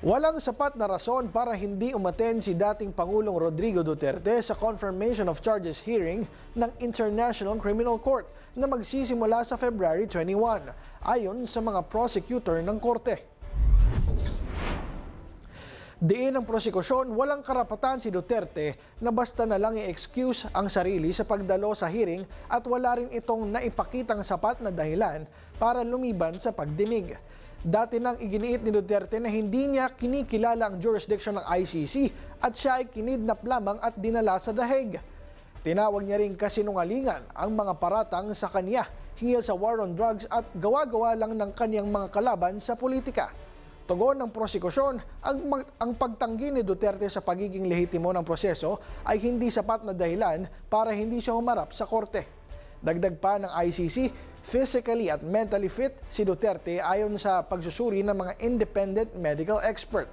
Walang sapat na rason para hindi umattend si dating Pangulong Rodrigo Duterte sa confirmation of charges hearing ng International Criminal Court na magsisimula sa February 21, ayon sa mga prosecutor ng korte. Diin ng prosekusyon, walang karapatan si Duterte na basta na lang i-excuse ang sarili sa pagdalo sa hearing at wala rin itong naipakitang sapat na dahilan para lumiban sa pagdinig. Dati nang iginiit ni Duterte na hindi niya kinikilala ang jurisdiction ng ICC at siya ay kinidnap lamang at dinala sa The Hague. Tinawag niya rin kasinungalingan ang mga paratang sa kanya hinggil sa war on drugs at gawa-gawa lang ng kanyang mga kalaban sa politika. Tugon ng prosekusyon, ang pagtanggi ni Duterte sa pagiging lehitimo ng proseso ay hindi sapat na dahilan para hindi siya humarap sa korte. Dagdag pa ng ICC, physically at mentally fit si Duterte ayon sa pagsusuri ng mga independent medical expert.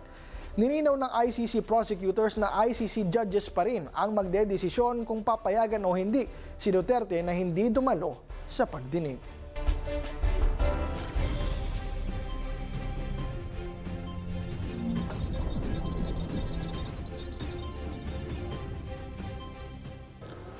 Nininaw ng ICC prosecutors na ICC judges pa rin ang magdedesisyon kung papayagan o hindi si Duterte na hindi dumalo sa pagdinig.